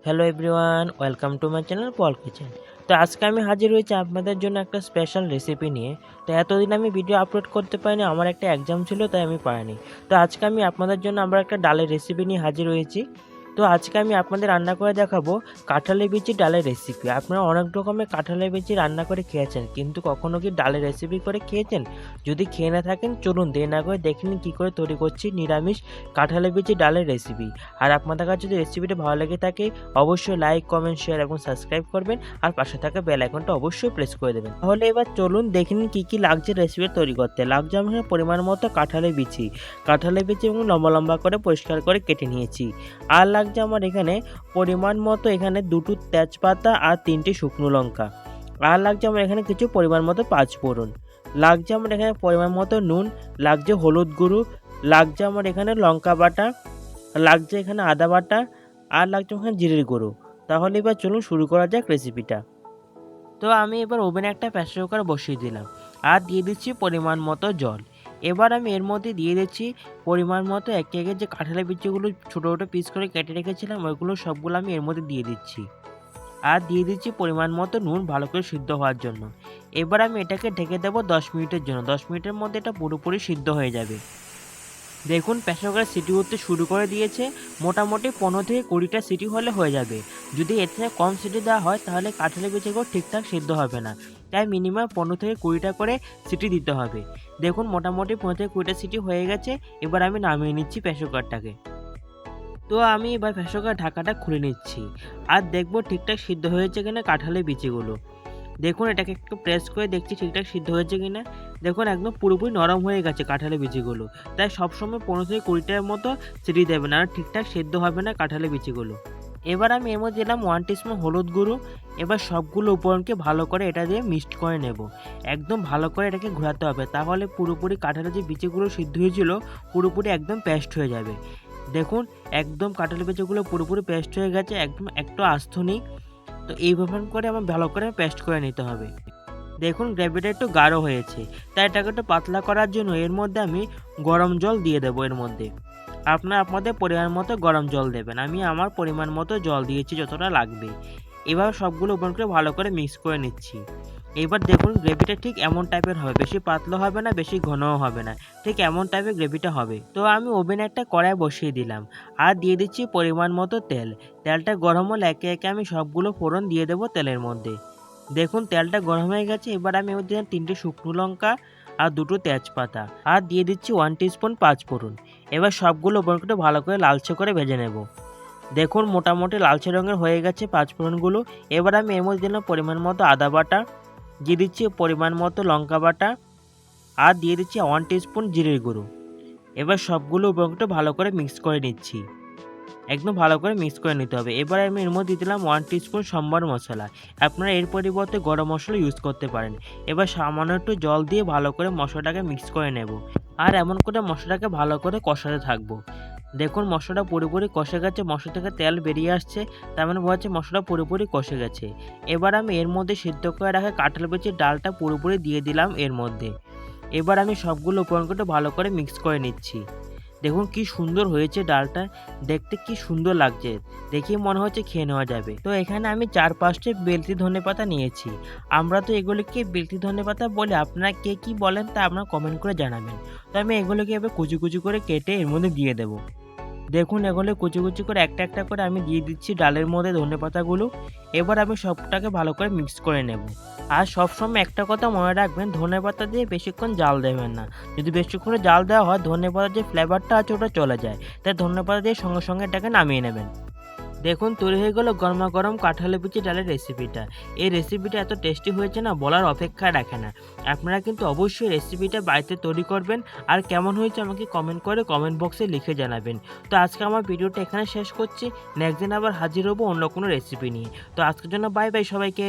Hello everyone, welcome to my channel Paul kitchen. তো আজকে আমি হাজির হয়েছি আপনাদের জন্য একটা স্পেশাল রেসিপি নিয়ে। তো এতদিন আমি ভিডিও আপলোড করতে পারিনি, আমার একটা এক্সাম ছিল তাই আমি পারিনি। তো আজকে আমি আপনাদের জন্য আমরা একটা ডালের রেসিপি নিয়ে হাজির হয়েছি। তো আজকে আমি আপনাদের রান্না করে দেখাবো কাঁঠালের বিচি ডালের রেসিপি। আপনারা অনেক রকমের কাঁঠালের বিচি রান্না করে খেয়েছেন, কিন্তু কখনো কি ডালের রেসিপি করে খেয়েছেন? যদি খেয়ে না থাকেন চলুন দেরি না করে দেখে নিন কী করে তৈরি করছি নিরামিষ কাঁঠালের বিচি ডালের রেসিপি। আর আপনাদের কাছে যদি রেসিপিটা ভালো লেগে থাকে অবশ্যই লাইক, কমেন্ট, শেয়ার এবং সাবস্ক্রাইব করবেন, আর পাশে থাকা বেল আইকনটা অবশ্যই প্রেস করে দেবেন। তাহলে এবার চলুন দেখে নিন কী কী লাগছে রেসিপি তৈরি করতে। লাগছে আমি এখানে পরিমাণ মতো কাঁঠালের বিচি এবং লম্বা লম্বা করে পরিষ্কার করে কেটে নিয়েছি। আর লাগছে আমার এখানে পরিমাণ মতো এখানে দুটো তেজপাতা আর 3টে শুকনো লঙ্কা। আর লাগছে আমার এখানে কিছু পরিমাণ মতো পাঁচফোড়ন। লাগছে আমার এখানে পরিমাণ মতো নুন, লাগছে হলুদ গুঁড়ো, লাগছে আমার এখানে লঙ্কা বাটা, লাগছে এখানে আদা বাটা, আর লাগছে এখানে জিরের গুঁড়ো। তাহলে এবার চলুন শুরু করা যাক রেসিপিটা। তো আমি এবার ওভেনে একটা প্রেসার কুকার বসিয়ে দিলাম আর দিয়ে দিচ্ছি পরিমাণ মতো জল। এবার আমি এর মধ্যে দিয়ে দিচ্ছি পরিমাণ মতো একে একে যে কাঁঠালের বিচিগুলো ছোটো ছোটো পিস করে কেটে রেখেছিলাম ওইগুলো সবগুলো আমি এর মধ্যে দিয়ে দিচ্ছি। আর দিয়ে দিচ্ছি পরিমাণ মতো নুন ভালো করে সিদ্ধ হওয়ার জন্য। এবার আমি এটাকে ঢেকে দেবো 10 মিনিটের জন্য। 10 মিনিটের মধ্যে এটা পুরোপুরি সিদ্ধ হয়ে যাবে। দেখুন প্রেসার কুকারে সিটি উঠতে শুরু করে দিয়েছে। মোটামুটি 15 থেকে 20টা সিটি হলে হয়ে যাবে। যদি এর থেকে কম সিটি দেওয়া হয় তাহলে কাঁঠালের বিচিগুলো ঠিকঠাক সিদ্ধ হবে না, তাই মিনিমাম 15 থেকে 20টা করে সিটি দিতে হবে। দেখুন মোটামুটি 15 থেকে 20টা সিটি হয়ে গেছে। এবার আমি নামিয়ে নিচ্ছি প্রেসার কুকারটাকে। তো আমি এবার প্রেসার কুকারের ঢাকাটা খুলে নিচ্ছি আর দেখবো ঠিকঠাক সিদ্ধ হয়েছে কিনা কাঁঠালের বিচিগুলো। দেখুন এটাকে একটু প্রেস করে দেখছি ঠিকঠাক সিদ্ধ হয়েছে কিনা। দেখুন একদম পুরোপুরি নরম হয়ে গেছে কাঁঠালের বিচিগুলো। তাই সবসময় 15 থেকে 20টার মতো সিটি দেবেন, আর ঠিকঠাক সিদ্ধ হবে না কাঁঠালের বিচিগুলো। এবার আমি এর মধ্যে দিলাম 1 টিস্পুন হলুদ গুঁড়ো। এবার সবগুলো উপকরণকে ভালো করে এটা দিয়ে মিক্সড করে নেব। একদম ভালো করে এটাকে ঘোরাতে হবে, তাহলে পুরোপুরি কাঁঠালের যে বিচিগুলো সিদ্ধ হয়েছিল পুরোপুরি একদম পেস্ট হয়ে যাবে। দেখুন একদম কাঁঠালের বিচিগুলো পুরোপুরি পেস্ট হয়ে গেছে, একদম একটু আস্ত নেই। তো এইভাবে করে আমার ভালো করে পেস্ট করে নিতে হবে। দেখুন গ্রেভিটা একটু গাঢ় হয়েছে, তাই এটাকে একটু পাতলা করার জন্য এর মধ্যে আমি গরম জল দিয়ে দেবো এর মধ্যে। আপনারা আপনাদের পরিমাণ মতো গরম জল দেবেন। আমি আমার পরিমাণ মতো জল দিয়েছি যতটা লাগবে। এবার সবগুলো উপর করে ভালো করে মিক্স করে নিচ্ছি। এবার দেখুন গ্রেভিটা ঠিক এমন টাইপের হবে, বেশি পাতলা হবে না বেশি ঘনও হবে না, ঠিক এমন টাইপের গ্রেভিটা হবে। তো আমি ওভেনে একটা কড়াই বসিয়ে দিলাম আর দিয়ে দিচ্ছি পরিমাণ মতো তেল। তেলটা গরম হলে একে একে আমি সবগুলো ফোড়ন দিয়ে দেবো তেলের মধ্যে। দেখুন তেলটা গরম হয়ে গেছে। এবার আমি ওর দিলাম 3টে শুকনো লঙ্কা আর 2টো তেজপাতা, আর দিয়ে দিচ্ছি 1 টিস্পুন পাঁচফোড়ন। এবার সবগুলো উপর করে ভালো করে লালচে করে ভেজে নেব। দেখুন মোটামুটি লালচে রঙের হয়ে গেছে পাঁচফোড়নগুলো। এবার আমি এর মধ্যে দিলাম পরিমাণ মতো আদা বাটা, দিয়ে দিচ্ছি পরিমাণ মতো লঙ্কা বাটা, আর দিয়ে দিচ্ছি 1 টিস্পুন জিরের গুঁড়ো। এবার সবগুলো উপকরণ ভালো করে মিক্স করে নিচ্ছি। একদম ভালো করে মিক্স করে নিতে হবে। এবার আমি এর মধ্যে দিলাম 1 টিস্পুন সম্বর মশলা। আপনারা এর পরিবর্তে গরম মশলা ইউজ করতে পারেন। এবার সামান্য একটু জল দিয়ে ভালো করে মশলাটাকে মিক্স করে নেব, আর এমন করে মশলাটাকে ভালো করে কষাতে থাকবো। দেখুন মশলাটা পুরোপুরি কষে গেছে, মশলা থেকে তেল বেরিয়ে আসছে, তার মানে বোঝা যাচ্ছে মশলা পুরোপুরি কষে গেছে। এবার আমি এর মধ্যে সিদ্ধ করে রাখা কাঁঠাল বিচির ডালটা পুরোপুরি দিয়ে দিলাম এর মধ্যে। এবার আমি সবগুলো উপকরণ ভালো করে মিক্স করে নিচ্ছি। দেখুন কি সুন্দর হয়েছে ডালটা, দেখতে কি সুন্দর লাগছে, দেখেই মনে হচ্ছে খেয়ে নেওয়া যাবে। তো এখানে আমি 4-5টে বেলতি ধনেপাতা নিয়েছি। আমরা তো এগুলোকে বেলতি ধনেপাতা বলি, আপনারা কে কি বলেন তা আপনারা কমেন্ট করে জানাবেন। তো আমি এগুলোকে এবার কুচি কুচি করে কেটে এর মধ্যে দিয়ে দেবো। দেখুন এগুলো কুচি কুচি করে একটা একটা করে আমি দিয়ে দিচ্ছি ডালের মধ্যে ধনেপাতাগুলো। এবার আমি সবটাকে ভালো করে মিক্স করে নেব। আর সবসময় একটা কথা মনে রাখবেন, ধনেপাতা দিয়ে বেশিক্ষণ জাল দেবেন না। যদি বেশিক্ষণ জাল দেওয়া হয় ধনেপাতার যে ফ্লেভারটা আছে ওটা চলে যায়, তাই ধনেপাতা দিয়ে সঙ্গে সঙ্গে এটাকে নামিয়ে নেবেন। দেখুন তৈরি হয়ে গেল গরমা গরম কাঁঠালের বিচি ডালের রেসিপিটা। এই রেসিপিটা এত টেস্টি হয়েছে না বলার অপেক্ষা রাখে না। আপনারা কিন্তু অবশ্যই রেসিপিটা বাড়িতে তৈরি করবেন, আর কেমন হয়েছে আমাকে কমেন্ট করে কমেন্ট বক্সে লিখে জানাবেন। তো আজকে আমার ভিডিওটা এখানে শেষ করছি। নেক্সট দিন আবার হাজির হবো অন্য কোনো রেসিপি নিয়ে। তো আজকের জন্য বাই বাই সবাইকে।